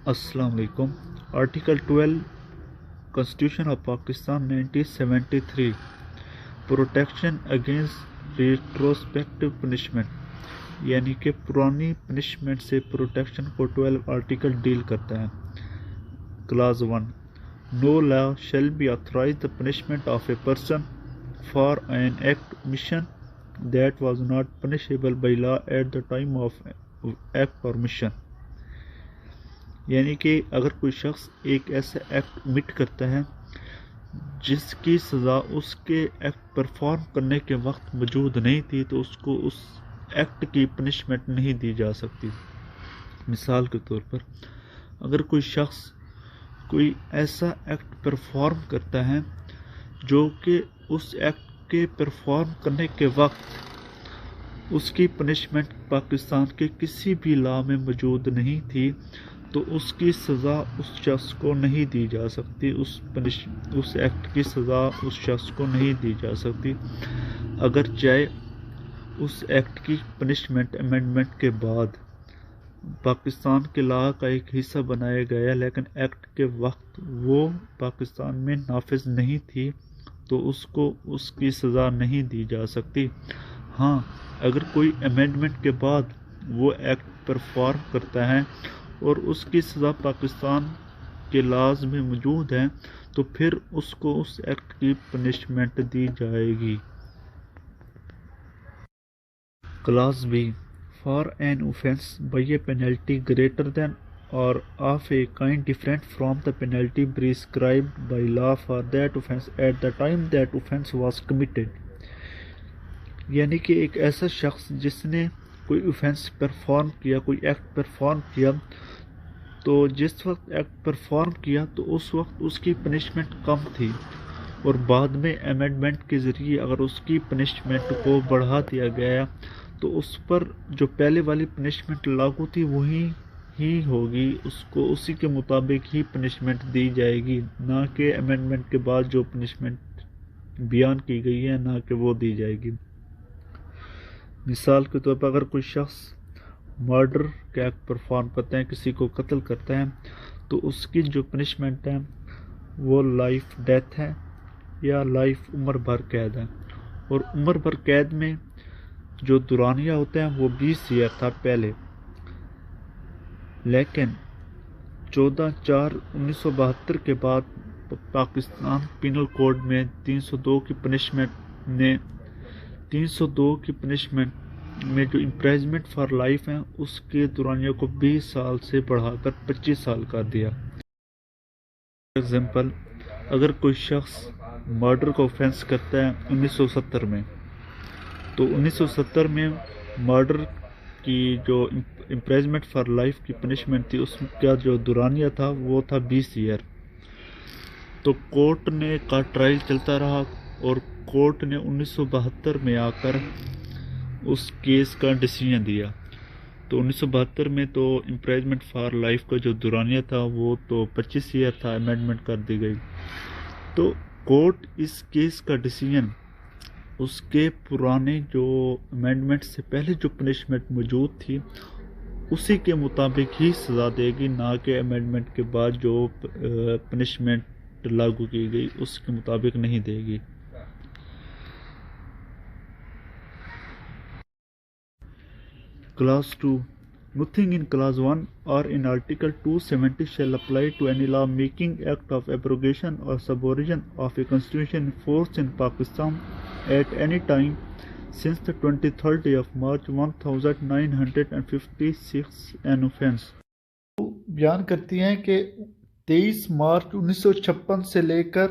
السلام علیکم۔ Article 12 constitution of Pakistan 1973 protection against retrospective punishment, یعنی کہ پرانی پنشمنٹ سے پروٹیکشن کو 12 آرٹیکل ڈیل کرتا ہے۔ Clause 1، no law shall be authorise the punishment of a person for an act omission that was not punishable by law at the time of act اور omission, یعنی کہ اگر کوئی شخص ایک ایسا ایکٹ کمٹ کرتا ہے جس کی سزا اس کے ایکٹ پرفارم کرنے کے وقت موجود نہیں تھی تو اس کو اس ایکٹ کی پنشمنٹ نہیں دی جا سکتی۔ مثال کے طور پر اگر کوئی شخص کوئی ایسا ایکٹ پرفارم کرتا ہے جو کہ اس ایکٹ کے پرفارم کرنے کے وقت اس کی پنشمنٹ پاکستان کے کسی بھی لا میں موجود نہیں تھی تو اس کی سزا اس شخص کو نہیں دی جا سکتی، اس ایکٹ کی سزا اس شخص کو نہیں دی جا سکتی، اگر چاہے اس ایکٹ کی پنشمنٹ امینڈمنٹ کے بعد پاکستان کے لا کا ایک حصہ بنایا گیا لیکن ایکٹ کے وقت وہ پاکستان میں نافذ نہیں تھی تو اس کو اس کی سزا نہیں دی جا سکتی۔ ہاں، اگر کوئی امینڈمنٹ کے بعد وہ ایکٹ پرفارم کرتا ہے اور اس کی سزا پاکستان کے لاز میں موجود ہے تو پھر اس کو اس ایکٹ کی پنشمنٹ دی جائے گی۔ Class B, for an offence by a penalty greater than or of a kind different from the penalty prescribed by law for that offence at the time that offence was committed, یعنی کہ ایک ایسا شخص جس نے کوئی offence perform کیا، کوئی ایکٹ پرفارم کیا، تو جس وقت ایکٹ پرفارم کیا تو اس وقت اس کی پنشمنٹ کم تھی اور بعد میں امینڈمنٹ کے ذریعے اگر اس کی پنشمنٹ کو بڑھا دیا گیا تو اس پر جو پہلے والی پنشمنٹ لاگو تھی وہی ہی ہوگی، اس کو اسی کے مطابق ہی پنشمنٹ دی جائے گی، نہ کہ امینڈمنٹ کے بعد جو پنشمنٹ بیان کی گئی ہے نہ کہ وہ دی جائے گی۔ مثال کے طور پر اگر کوئی شخص مرڈر کا ایکٹ پرفارم کرتا ہے، کسی کو قتل کرتا ہے، تو اس کی جو پنشمنٹ ہے وہ لائف ڈیتھ ہے یا لائف عمر بھر قید ہے، اور عمر بھر قید میں جو دورانیہ ہوتا ہے وہ 20 ایئر تھا پہلے، لیکن 14/4/1972 کے بعد پاکستان پینل کوڈ میں 302 کی پنشمنٹ نے 302 کی پنشمنٹ میں جو امپریزمنٹ فار لائف ہیں اس کے دورانیہ کو 20 سال سے بڑھا کر 25 سال کر دیا۔ ایگزامپل، اگر کوئی شخص مرڈر کو اوفینس کرتا ہے 1970 میں تو 1970 میں مرڈر کی جو امپریزمنٹ فار لائف کی پنشمنٹ تھی اس کا جو دورانیہ تھا وہ تھا 20 ایئر، تو کورٹ نے کا ٹرائل چلتا رہا اور کورٹ نے 1972 میں آ کر اس کیس کا ڈیسیژن دیا، تو 1972 میں تو امپریزمنٹ فار لائف کا جو دورانیہ تھا وہ تو 25 ایئر تھا، امینڈمنٹ کر دی گئی، تو کورٹ اس کیس کا ڈیسیژن اس کے پرانے جو امینڈمنٹ سے پہلے جو پنشمنٹ موجود تھی اسی کے مطابق ہی سزا دے گی، نہ کہ امینڈمنٹ کے بعد جو پنشمنٹ لاگو کی گئی اس کے مطابق نہیں دے گی۔ Clause 2. Nothing in Clause 1 or in Article 270 shall apply to any law making act of abrogation or subversion of a constitution in force in Pakistan at any time since the 23rd day of March 1956 an offence. بیان کرتی ہیں کہ 23 مارچ 1956 سے لے کر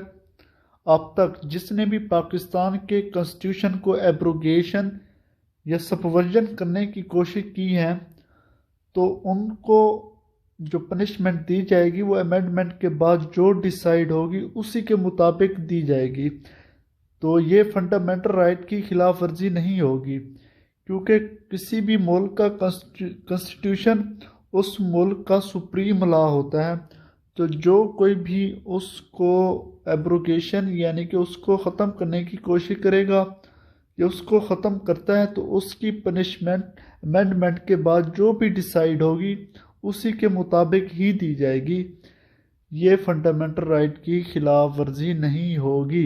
اب تک جس نے بھی پاکستان کے کنسٹیٹیوشن کو ایبروگیشن یا سپورژن کرنے کی کوشش کی ہے تو ان کو جو پنشمنٹ دی جائے گی وہ امینڈمنٹ کے بعد جو ڈیسائیڈ ہوگی اسی کے مطابق دی جائے گی، تو یہ فنڈامنٹل رائٹ کی خلاف ورزی نہیں ہوگی، کیونکہ کسی بھی ملک کا کنسٹیٹیوشن اس ملک کا سپریم لا ہوتا ہے، تو جو کوئی بھی اس کو ایبروگیشن یعنی کہ اس کو ختم کرنے کی کوشش کرے گا یا اس کو ختم کرتا ہے تو اس کی پنشمنٹ امینڈمنٹ کے بعد جو بھی ڈیسائیڈ ہوگی اسی کے مطابق ہی دی جائے گی۔ یہ فنڈامنٹل رائٹ کی خلاف ورزی نہیں ہوگی۔